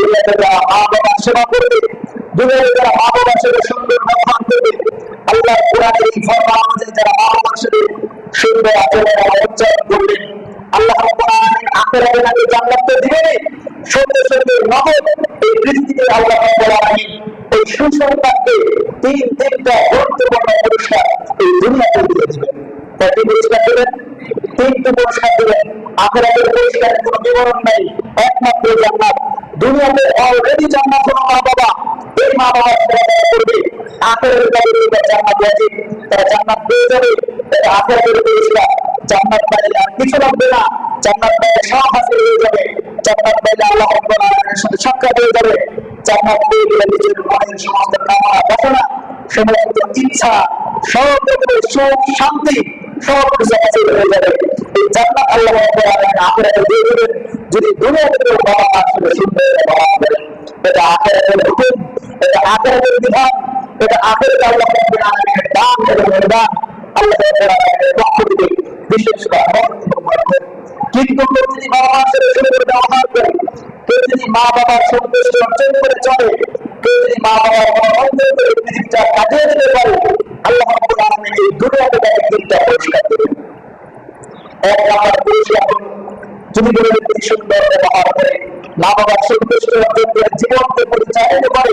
দুনিয়াতে যারা মা বাবার সেবা করবে, দুনিয়াতে যারা মা বাবার সাথে সুন্দর ব্যবহার করবে, আল্লাহ কোরআনের এই ফরমান অনুযায়ী যারা মা বাবার সাথে সুন্দর আচরণ উচ্চারণ করবেন, আল্লাহ রাব্বুল আলামিন আখিরাতে তাকে জান্নাত তো দিবেনই, সঙ্গে সঙ্গে নগদ এই পৃথিবীতে আল্লাহ রাব্বুল আলামিন এই সুসন্তানকে তিনটা গুরুত্বপূর্ণ পুরস্কার এই দুনিয়াতে দিয়ে দিবেন। কয়টি পুরস্কার দেবেন? তিনটি পুরস্কার দেবেন। আখিরাতের পুরস্কারের কোনো বিবরণ নাই, একমাত্র জান্নাত। দুনিয়াতে অলরেডি জান্নাত হলো মা বাবা, এই মা বাবার সেবা করবে, আখিরাতে তাদের জান্নাত ওয়াজিব, তারা জান্নাত পেয়ে যাবে। এটা আখিরাতের পুরস্কার। জান্নাত পাইলে আর কিছু লাগবে না, জান্নাত পাইলে সব হাসিল হয়ে যাবে। জান্নাত পাইলে আল্লাহ রাব্বুল আলামিনের সাথে সাক্ষাৎ হয়ে যাবে। জান্নাত পেয়ে গেলে নিজের মনের সমস্ত কামনা বাসনা, সমস্ত ইচ্ছা, সব রকমের সুখ শান্তি সব কিছু হাসিল হয়ে যাবে। এই জান্নাত আল্লাহ রাব্বুল আলামিন আখিরাতে দিয়ে দেবেন যদি দুনিয়াতে বাবা মার সাথে সুন্দর ব্যবহার করেন। এটা আখিরাতের হুকুম, এটা আখিরাতের বিধান, এটা আখিরাতে আল্লাহ রাব্বুল আলামিনের দান এবং অনুদান। আল্লাহ রাব্বুল আলামিনের পক্ষ থেকে বিশেষ কিন্তু কেউ যদি বাবা মার সাথে সুন্দর ব্যবহার করে, কেউ যদি মা বাবার সন্তুষ্টি অর্জন করে চলে, কেউ যদি মা বাবার অন্তর করে পৃথিবীটা কাটিয়ে দিতে পারে, আল্লাহ রাব্বুল আলামিন এই দুনিয়াতে তাকে তিনটা পুরস্কার দেবেন। এক নাম্বার পুরস্কার যদি কোনো ব্যক্তি সুন্দর ব্যবহার করে, মা বাবার সন্তুষ্টি অর্জন করে জীবনকে পরিচালিত করে,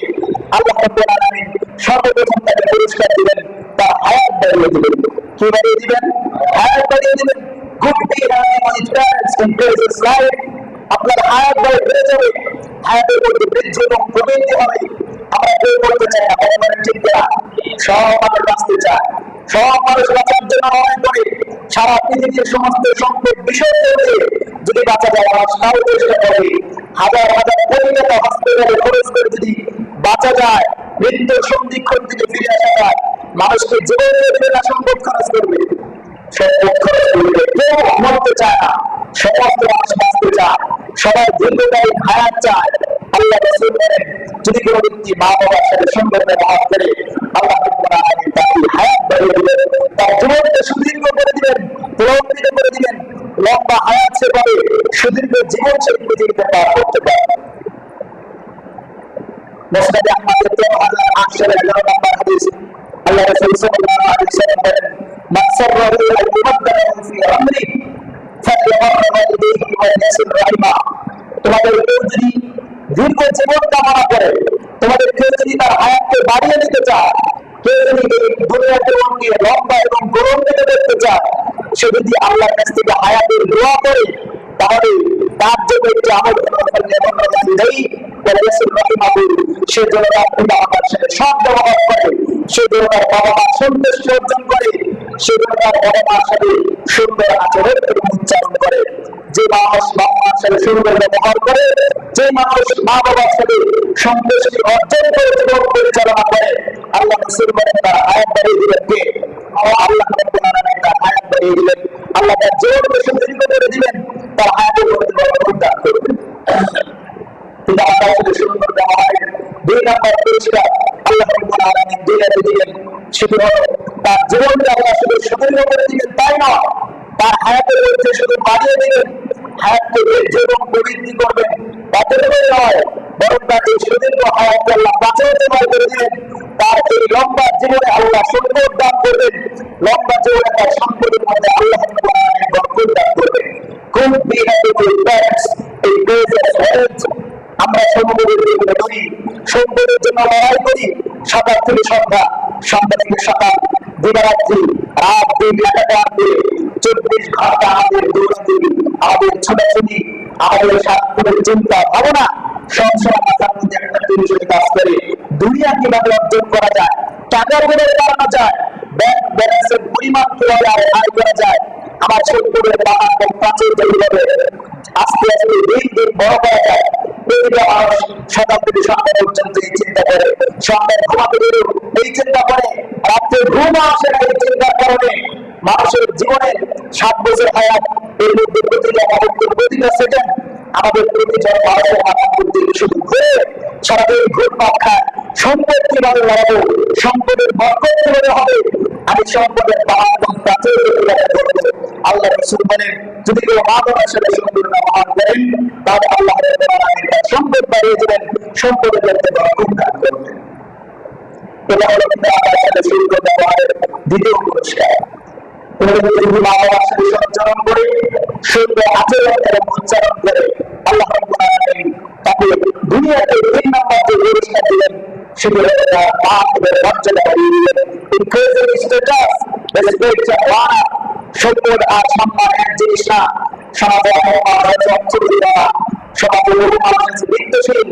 আল্লাহ রাব্বুল আলামিন সর্বপ্রথম তাকে পুরস্কার দিবেন, তার হায়াত বাড়িয়ে দিবেন। কি বাড়িয়ে দিবেন? হায়াত বাড়িয়ে দিবেন। Good be having on its parents in his life. আপনার হায়াত বেড়ে যাবে, হায়াতের মধ্যে বৃদ্ধি এবং প্রবৃদ্ধি হবে। আমরা কেউ করতে চাই না, বর্তমানে ঠিক না। সব মানুষ বাঁচতে চায়, সব মানুষ বাঁচার জন্য লড়াই করে। সারা পৃথিবীর সমস্ত সংকট বিষয় যদি বাঁচা যায়, মানুষ তাও চেষ্টা করে। হাজার হাজার কোটি টাকা হসপিটালে খরচ করে যদি বাঁচা যায়, মৃত্যুর সন্ধিক্ষণ থেকে ফিরে আসা যায়, মানুষকে জীবন দেবে না, সম্পদ খরচ করবে, কেউ মরতে চায় না, সমস্ত মানুষ বাঁচতে চায়, সবাই দীর্ঘকালীন হায়াত চায়। আল্লাহ রাসূল বলেন, যদি কোনো ব্যক্তি মা বাবার সাথে সুন্দর ব্যবহার করে, আল্লাহ রাব্বুল আলামিন তাকে হায়াত বাড়িয়ে দিবেন, তার জীবনকে সুদীর্ঘ করে দিবেন, প্রলম্বিত করে দিবেন। লম্বা হায়াত সে পাবে, সুদীর্ঘ জীবন সে পৃথিবীতে পার করতে পারবে। মুসনাদে আহমদের ১৩,৮১১ নম্বর হাদিস, আল্লাহ রাসূল সাল্লাল্লাহু আলাইহি ওয়াসাল্লাম বলেন, মান সাররাহু আন ইউবাদ্দালা ফি আমরি ফালইউবাদ্দিল ওয়ালিদাইহি ওয়া ইয়াসির রাহিমা। তোমাদের কেউ যদি দীর্ঘ জীবন কামনা করে, তোমাদের কেউ যদি তার হায়াতকে বাড়িয়ে দিতে চায়, কেউ যদি দুনিয়ার জীবনকে লম্বা এবং গৌরবান্বিত করতে চায়, সে যদি আল্লাহর কাছ থেকে হায়াতের দোয়া করে, তাহলে তার জন্য একটি আমল সে যেন তার পিতা মাতার সাথে সৎ ব্যবহার করে, সে যেন তার বাবা মার সন্তুষ্টি অর্জন করে, সে যেন তার বাবা মার সাথে সুন্দর আচরণ এবং উচ্চারণ করে। যে মানুষ বাবা মার সাথে সুন্দর ব্যবহার করে, যে মানুষ মা বাবার সাথে সন্তুষ্টি অর্জন করে জীবন পরিচালনা করে, আল্লাহ রাসূল বলেন তার হায়াত বাড়িয়ে দিলেন। কে? আল্লাহ রাব্বুল আলামিন তার হায়াত বাড়িয়ে দিলেন, আল্লাহ তার জীবনকে সুদীর্ঘ করে দিলেন, তার হায়াতের মধ্যে বরকত দান করবেন। পিতা মাতার সাথে সুন্দর ব্যবহারের দুই নম্বর পুরস্কার আল্লাহ রাব্বুল আলামিন দুনিয়াতে দিলেন, সেটি হলো তার জীবনকে আল্লাহ শুধু সুদীর্ঘ করে দিলেন তাই নয়, তার হায়াতের মধ্যে শুধু বাড়িয়ে দিলেন, হায়াতকে বৃদ্ধি এবং প্রবৃদ্ধি করবেন। তাতে নয়, বরং তাকে সুদীর্ঘ হায়াতকে আল্লাহ বাঁচাতে করে দিলেন। তার এই লম্বা জীবনে আল্লাহ সম্পদ দান করবেন, লম্বা জীবনে তার সম্পদের মধ্যে আল্লাহ রাব্বুল আলামিন বরকত দান করবেন। Good be happy with parents, a gracious health. আমরা সম্পদের জন্য করি, সম্পদের জন্য লড়াই করি, সকাল থেকে সন্ধ্যা, সন্ধ্যা থেকে সকাল, দিবারাত্রি, রাত দিন একাকার করে 24 ঘন্টা আমাদের দৌড়াদৌড়ি, আমাদের ছোটাছুটি, আমাদের স্বার্থের চিন্তা ভাবনা সবসময় মাথার মধ্যে একটা জিনিস কাজ করে, দুনিয়া কিভাবে অর্জন করা যায়, টাকার বেড়ে বাড়ানো যায়, ব্যাংক ব্যালেন্সের পরিমাণ কিভাবে আয় করা যায়, আমার সম্পদের বাগান প্রাচীর তৈরি হবে, আস্তে আস্তে দিন দিন বড় করা যায়। প্রতিটা মানুষ সকাল থেকে সন্ধ্যা পর্যন্ত এই চিন্তা করে, সন্ধ্যায় ঘুমাতে গেলেও এই চিন্তা করে, রাত্রে ঘুম আসে না এই চিন্তার কারণে। মানুষের জীবনে 7 বছর হায়াত, এর মধ্যে প্রতিটা মুহূর্ত, প্রতিটা সেকেন্ড আমাদের প্রতিজন মানুষের মাথার মধ্যে শুধু ঘুরে, সারাদিন ঘুরপাক খায়, সম্পদ কিভাবে বাড়াবো, সম্পদের বরকত কিভাবে হবে, আমি সম্পদের আল্লাহ রাসূল বলেন, যদি কেউ মা বাবার সাথে সুন্দর ব্যবহার করেন তাহলে আল্লাহ রাব্বুল আলামিন তার সম্পদ বাড়িয়ে দেবেন, সম্পদের মধ্যে বরকত দান করবেন। এটা হলো আল্লাহর সাথে সুন্দর ব্যবহারের দ্বিতীয় পুরস্কার। যদি মা বাবার সাথে সঞ্চালন করে সুন্দর আচরণ এবং উচ্চারণ করে আল্লাহ রাব্বুল আলামিন তাকে দুনিয়াতে 3 নম্বর যে পুরস্কার দিলেন সেটি হলো তার আখিরাতের মর্যাদা বাড়িয়ে দিলেন। ইনক্রিজিং স্ট্যাটাস, রেসপেক্ট, অনার, সম্পদ আর সম্মান এক জিনিস না। সমাজে সমাজে মানুষ আছে বিত্তশীল,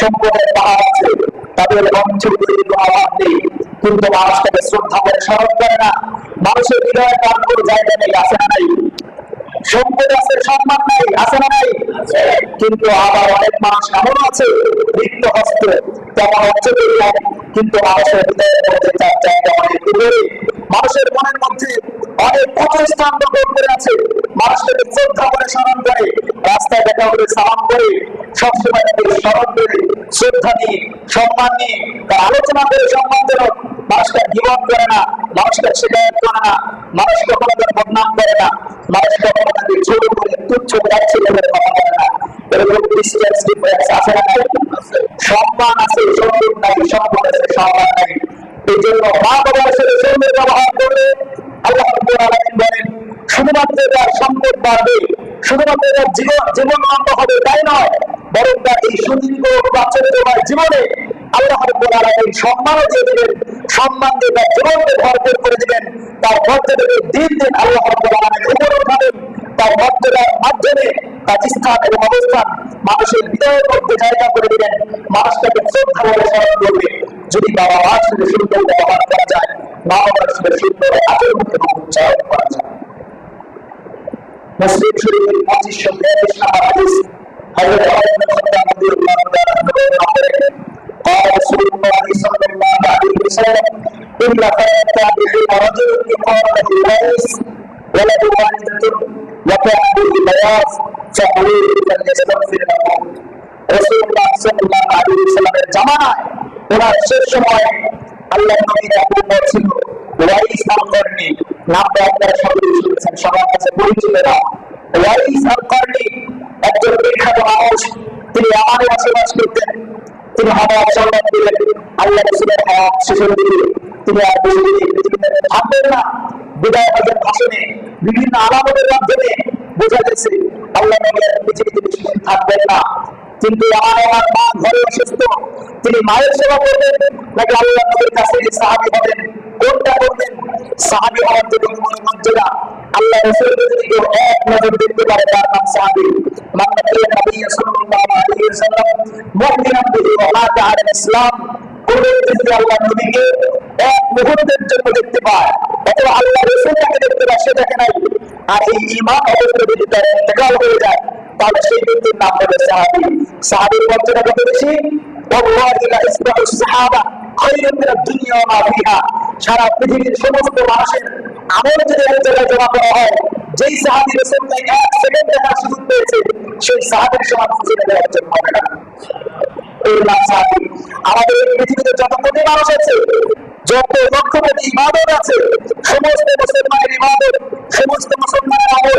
সম্পদের পাহাড় আছে, তাদের অঞ্চলগুলির কোনো অভাব নেই, কিন্তু মানুষ তাকে শ্রদ্ধা করে স্মরণ করে না। মানুষের হৃদয়ে তার কোনো জায়গা নেই, আছে না নাই? সম্পদ আছে, সম্মান নাই, আছে না নাই? কিন্তু আবার অনেক মানুষ এমন আছে রিক্ত হস্ত, তেমন অঞ্চলের নাই, কিন্তু মানুষের হৃদয়ের মধ্যে তার জায়গা অনেক দূরে। মানুষের মনের মধ্যে অনেক কত স্থান দখল করে আছে। মানুষকে শ্রদ্ধা করে স্মরণ করে, রাস্তায় দেখা করে সালাম করে, সবসময় তাকে স্মরণ করে, শ্রদ্ধা নিয়ে, সম্মান নিয়ে, তার আলোচনা করে সম্মানজনক। মানুষকে জীবন করে না, মানুষকে শিকায়ত করে না, মানুষ কখনো তার বদনাম করে না, মানুষ কখনো তাকে ছোট করে তুচ্ছ যাচ্ছে বলে কথা বলে না। এরকম ডিস্টেন্স ডিফারেন্স আছে না? সম্মান আছে, সম্মান নাই, সম্মান আছে, সম্মান নাই। এই জন্য মা বাবার সাথে সুন্দর ব্যবহার করলে আল্লাহ রাব্বুল আলামিন বলেন শুধুমাত্র তার সম্পদ বাড়বে, শুধুমাত্র তার জীবন লম্বা হবে তাই নয়, বরং তার এই সুদীর্ঘ প্রাচুর্যময় জীবনে আল্লাহ রাব্বুল আলামিন সম্মানও দিয়ে দেবেন, সম্মান দিয়ে তার জীবনকে ভরপুর করে দিবেন। তার মর্যাদাকে দিন দিন আল্লাহ রাব্বুল আলামিন উপরে উঠাবেন। তার মর্যাদার মাধ্যমে তার স্থান এবং অবস্থান মানুষের হৃদয়ের মধ্যে জায়গা করে দিবেন। মানুষ তাকে শ্রদ্ধা বলে স্মরণ করবে। যদি বাবা মার সাথে সুন্দর ব্যবহার করা যায়, মা বাবার সাথে সুন্দর আচরণ এবং উচ্চারণ করা যায়। মুসলিম শরীফের 2542 নম্বর হাদিস, হযরত ওমর ইবনে খাত্তাব রাদিয়াল্লাহু তাআলা আনহু বলেন, قال رسول الله صلى الله عليه وسلم إن فاتبعين رجل يقال له ويس وله والدة وكان به بياض فقولوا فليستغفر لهم। রাসূলুল্লাহ সাল্লাল্লাহু আলাইহি ওয়াসাল্লামের জামানায় ওনার শেষ সময় আল্লাহর নবীর আবু বকর ছিল ওয়াইস আল-কারনী, নামটা আপনারা সকলেই শুনেছেন, সবার কাছে পরিচিত নাম। ওয়াইস আল-কারনী একজন বিখ্যাত মানুষ, তিনি ইয়ামানে বসবাস করতেন। তিনি হায়াত সংবাদ দিলেন, আল্লাহ রাসূলের হায়াত শেষের দিকে তিনি আর বেশি দিন পৃথিবীতে থাকবেন না। বিদায় হজের ভাষণে বিভিন্ন আলামতের মাধ্যমে বোঝা গেছে আল্লাহ নবী আর পৃথিবীতে বেশি দিন থাকবেন না। কিন্তু আমার মা ঘরে অসুস্থ, তিনি মায়ের সেবা করবেন নাকি আল্লাহ নবীর কাছে সাহাবী হবেন? কোনটা করবেন? সাহাবী হওয়ার যে মর্যাদা, আল্লাহ রাসূলকে যদি কেউ এক নজর দেখতে পারে তার নাম সাহাবী। মান লাকিয়া নবী সাল্লাল্লাহু আলাইহি ওয়াসাল্লাম মুমিনান বিহি ওয়া মাতা আলা ইসলাম, কোন ব্যক্তি আল্লাহ নবীকে এক মুহূর্তের জন্য দেখতে পায় অথবা আল্লাহ রাসূলকে দেখতে পায়, সে দেখে নাই, আর এই ঈমান অবস্থা যদি তার ইন্তেকাল হয়ে যায় তাহলে সেই ব্যক্তির নাম হবে সাহাবী। সাহাবীর মর্যাদা কত বেশি! ওয়াল্লাহি লা ইসবাহু সাহাবা খায়রুম মিনাদ দুনিয়া ওয়া মা ফিহা। সারা পৃথিবীর সমস্ত মানুষের আমল যদি এক জায়গায় জমা করা হয়, যেই সাহাবী রাসূলকে এক সেকেন্ড দেখার সুযোগ পেয়েছে সেই সাহাবীর সমান খুঁজে নেওয়া একজন হবে না। এই নাম সাহাবী। আমাদের পৃথিবীতে যত কোটি মানুষ আছে, যত লক্ষপতি ইবাদত আছে, সমস্ত মুসলমানের ইবাদত, সমস্ত মুসলমানের আমল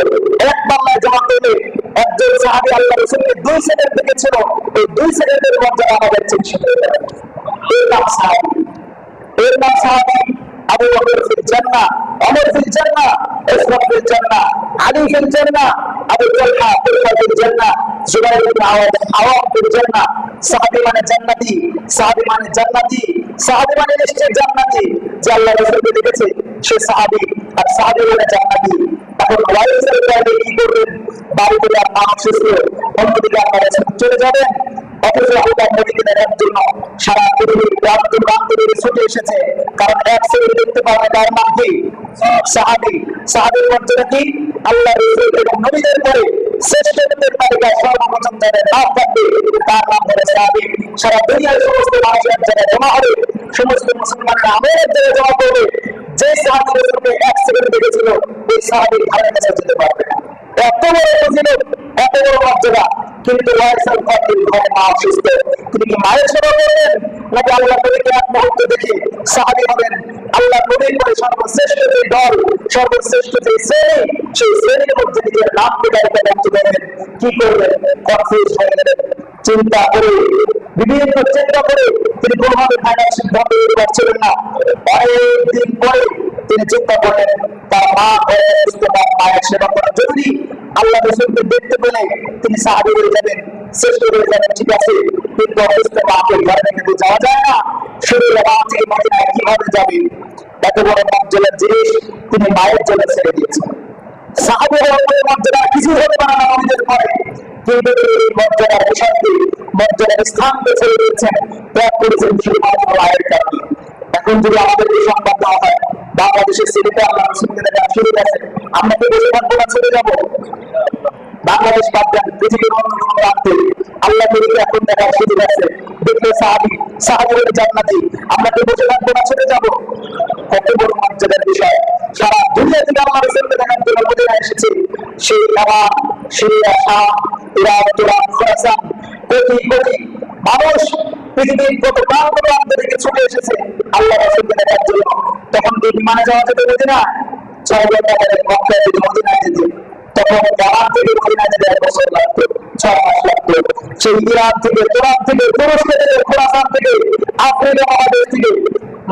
এক বাংলায় জমা করলে একজন সাহাবী আল্লাহ রাসূলকে 2 সেকেন্ড দেখেছিল, এই 2 সেকেন্ডের মর্যাদা আমাদের চিন্তা করতে হবে। এই নাম সাহাবী। এর নাম সাহাবী। আবু বকর ফিল জান্নাহ, ওমর ফিল জান্নাহ, উসমান ফিল জান্নাহ, আলী ফিল জান্নাহ, আবু তালহা ফিল জান্নাহ, জুবাইর ইবনে আওয়াম ফিল জান্নাহ। সাহাবী মানে জান্নাতি, সাহাবী মানে জান্নাতি, সাহাবী মানে নিশ্চয় জান্নাতি। যে আল্লাহ রাসূলকে দেখেছে সে সাহাবী, আর সাহাবী মানে জান্নাতি। এখন ওয়াইসের বাইরে কি করবেন? বাড়িতে আপনার অসুস্থ, অন্যদিকে আপনারা চলে যাবেন, অথচ আল্লাহ নবীকে দেখার জন্য সারা পৃথিবীর প্রান্ত প্রান্ত থেকে ছুটে এসেছে। কারণ এক সেকেন্ড দেখতে পারবে তার নাম কি? সাহাবী। সাহাবীর মর্যাদা কি? আল্লাহ রাসূল এবং নবীদের পরে শ্রেষ্ঠত্বের তালিকায় সর্বপ্রথম যাদের নাম থাকবে তার নাম হবে সাহাবী। সারা দুনিয়ার সমস্ত মানুষের এক জায়গায় জমা হবে, সমস্ত মুসলমানের আমলের এক জায়গায় জমা করবে। যে সাহাবী রাসূলকে এক সেকেন্ড দেখেছিল ওই সাহাবীর ধারে কাছে যেতে পারবে না। এত বড় ফজিলত, এত বড় মর্যাদা, কিন্তু ওয়াইসাল কাদির ঘরে মা অসুস্থ, তিনি কি মায়ের সেবা করবেন নাকি আল্লাহ নবীকে এক মুহূর্ত দেখে সাহাবী হবেন? আল্লাহ নবীর পরে সর্বশ্রেষ্ঠ যে দল, সর্বশ্রেষ্ঠ যে শ্রেণী, সেই শ্রেণীর মধ্যে নিজের নাম বিদায়িত বলতে দেবেন, কি করবেন? কনফিউজ হয়ে গেলেন। চিন্তা করে, বিভিন্ন চিন্তা করে তিনি কোনোভাবে ফাইনাল সিদ্ধান্ত নিতে পারছিলেন না। অনেকদিন পরে তিনি চিন্তা করলেন তার মা ঘরে অসুস্থ, তার মায়ের সেবা করা জরুরি। আল্লাহ রাসূলকে দেখতে পেলে তিনি সাহাবী হয়ে যাবেন, শ্রেষ্ঠ হয়ে যাবেন, ঠিক আছে, কিন্তু অসুস্থ মাকে ঘরে রেখে তো যাওয়া যায় না। শুধু মা থেকে মদিনায় কিভাবে যাবে? এত বড় মর্যাদার জিনিস তিনি মায়ের জন্য ছেড়ে দিয়েছেন। সাহাবী হওয়ার পরে মর্যাদা কিছু হতে পারে না নবীদের পরে, কিন্তু এই মর্যাদার বিষয়টি, মর্যাদার স্থানকে ছেড়ে দিয়েছেন, ত্যাগ করেছেন শুধুমাত্র মায়ের কারণে। এখন যদি আমাদের এই সংবাদ দেওয়া হয় বাংলাদেশের সিলেটে আল্লাহ রাসূলকে দেখা শুরু আছে, আমরা কি বসে থাকবো না ছেড়ে যাবো? বাংলাদেশ বাদ দেন, পৃথিবীর অন্য কোনো প্রান্তে আল্লাহ নবীকে এখন দেখার সুযোগ আছে, দেখলে সাহাবী হলে জান্নাতি, আমরা কি বসে থাকবো না ছেড়ে যাবো? কত বড় মর্যাদার বিষয়! সারা দুনিয়া থেকে আল্লাহ রাসূলকে দেখার জন্য মদিনায় এসেছে। সেই ইরান, সিরিয়া, শাম, ইরাক, তুরান, খোরাসান, কোটি কোটি মানুষ পৃথিবীর কত প্রান্ত থেকে ছুটে এসেছে আল্লাহ রাসূলকে দেখার জন্য। তখন কি বিমানে যাওয়া যেত মদিনা? 6 ঘন্টা করে মক্কায় থেকে মদিনায় যেত। তখন ইরান থেকে মদিনায় যেতে 1 বছর লাগতো, 6 মাস লাগতো। সেই ইরান থেকে, তুরান থেকে, তুরস্ক থেকে, খোরাসান থেকে, আফ্রিকা মহাদেশ থেকে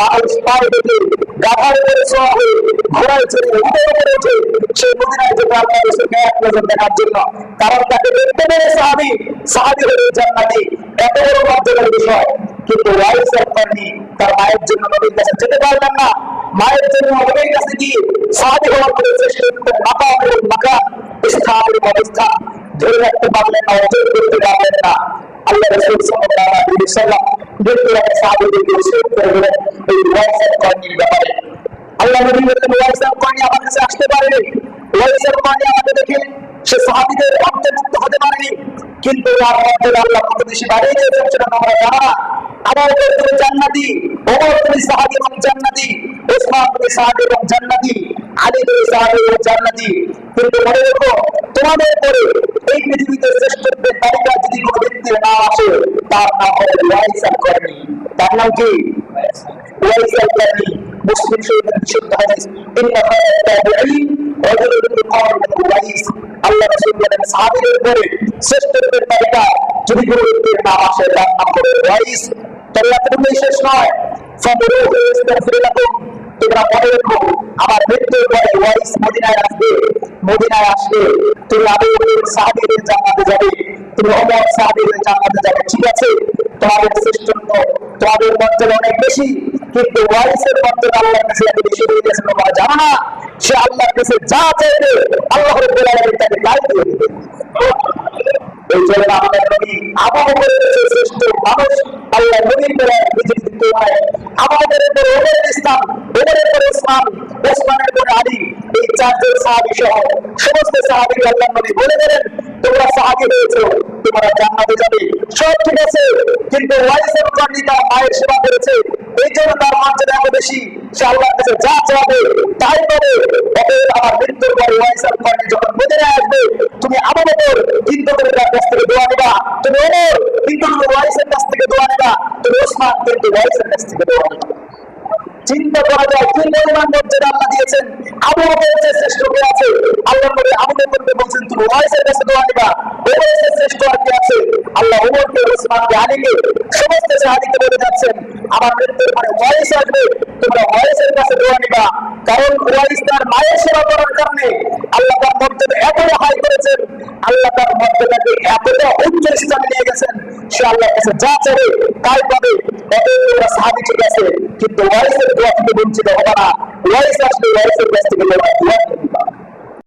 মানুষ পায়ে হেঁটে, গাধার উপরে ছোঁয়া হয়ে, ঘোড়ায় চড়ে, উটের উপরে উঠে সেই মদিনায় যেত আল্লাহ রাসূলকে এক নজর দেখার জন্য। কারণ তাকে দেখতে পেরে সাহাবী হয়ে জান্নাতি। এত বড় মর্যাদার বিষয়, কিন্তু ওয়াইসাল কারণী তার মায়ের জন্য নবীর কাছে যেতে পারলেন না। মায়ের জন্য নবীর কাছে গিয়ে সাহাবী হওয়ার পরে মাকাম, স্থান এবং অবস্থান ধরে রাখতে পারলেন না, অর্জন করতে পারলেন না। আল্লাহ রাসূল সাল্লাল্লাহু আলাইহি ওয়াসাল্লাম দেখতে সাহাবীদেরকে উৎসাহিত করে দিলেন এই ওয়াইসাল কারণীর ব্যাপারে। আল্লাহ নবী বললেন, ওয়াইসাল কারণী আমার কাছে আসতে পারেনি, ওয়াইসাল কারণী আমাকে দেখে সে সাহাবীদের অন্তর্ভুক্ত হতে পারেনি, কিন্তু তার মধ্যে আল্লাহ কত বেশি বাড়িয়ে দিয়েছেন সেটা তোমরা জানো না। আমার তুমি জান্নাতি, ওমর তুমি সাহাবী এবং জান্নাতি, ওসমান তুমি সাহাবী এবং জান্নাতি, আলী তুমি সাহাবী এবং জান্নাতি। কিন্তু মনে রেখো, তোমাদের পরে এই পৃথিবীতে শ্রেষ্ঠত্বের তালিকা যদি কোনো ব্যক্তির নাম আসে, তার নাম হবে ওয়াইসাল কারণী। তার নাম কি? ওয়াইসাল কারণী। মুসলিম শরীফের বিশুদ্ধ হাদিস, ইন্না খায়রাত তাবিঈন রাজুলুন ইউকালু ওয়াইস। আল্লাহ রাসূল বলেন, সাহাবীদের পরে শ্রেষ্ঠত্বের তালিকা যদি কোনো ব্যক্তির নাম আসে, তার নাম হবে ওয়াইস। তবে এতটুকুই শেষ নয়, ফাদরুহু ইস্তাগফির লাকুম। তোমরা মনে রেখো, আমার মৃত্যুর পরে ওয়াইস মদিনায় আসবে। মদিনায় আসবে তুমি আবু বকর সাহাবীদের জান্নাতে যাবে, তুমি ওমর সাহাবীদের জান্নাতে যাবে, ঠিক আছে? তোমাদের শ্রেষ্ঠত্ব, তোমাদের মর্যাদা অনেক বেশি, কিন্তু ওয়াইসের মর্যাদা আল্লাহর কাছে এত বেশি হয়ে গেছে তোমরা জানো না। সে আল্লাহর কাছে যা চাইবে আল্লাহ রাব্বুল আলামিন তাকে তাই দিয়ে দিবেন। এই জন্য আমাদের নবী আবু বকরের চেয়ে শ্রেষ্ঠ মানুষ আল্লাহ নবীর বেলায় নিজের তুলনায় আমাদের উপর ওমরের স্থান, ওমরের পরে ওসমান, ওসমানের পরে আলী, এই 4 জন সাহাবী সহ সমস্ত সাহাবীকে আল্লাহ নবী বলে দিলেন, তোমরা সাহাবী হয়েছো, তোমরা জান্নাতে যাবে। সব ঠিক আছে, কিন্তু ওয়াইসাল কারণী তার মায়ের সেবা করেছে, এই জন্য তার মর্যাদা এত বেশি। সে আল্লাহর কাছে যা চাইবে তাই পাবে। অতএব আমার মৃত্যুর পরে ওয়াইসাল কারণী যখন মদিনায় আসবে, তুমি আবু বকর কিন্তু তুমি তার কাছ থেকে দোয়া নিবা, তুমি ওমর কিন্তু তুমি ওয়াইসের কাছ থেকে দোয়া নিবা, তুমি ওসমান কিন্তু ওয়াইসের কাছ থেকে দোয়া নিবা। চিন্তা করা যায় কি পরিমাণ মর্যাদা আল্লাহ দিয়েছেন। আবু বকরের চেয়ে শ্রেষ্ঠ কে আছে? আল্লাহ নবী আবু বকরকে বলছেন তুমি ওয়াইসের কাছে দোয়া নিবা। ওমরের চেয়ে শ্রেষ্ঠ আর কে আছে? আল্লাহ ওমরকে, ওসমানকে, আলীকে, সমস্ত সাহাবীকে বলে যাচ্ছেন আমার মৃত্যুর পরে ওয়াইস আসবে, তোমরা ওয়াইসের কাছে দোয়া নিবা। কারণ ওয়াইস তার মায়ের সেবা করার কারণে আল্লাহ তার মর্যাদা এতটা হাই করেছেন, আল্লাহ তার মর্যাদাকে এতটা উচ্চ স্থানে নিয়ে গেছেন, সে আল্লাহর কাছে যা চাবে তাই পাবে। অতএব তোমরা সাহাবী ঠিক আছে, কিন্তু ওয়াইসের দোয়া থেকে বঞ্চিত হবে না। ওয়াইস আসলে ওয়াইসের কাছ থেকে দোয়া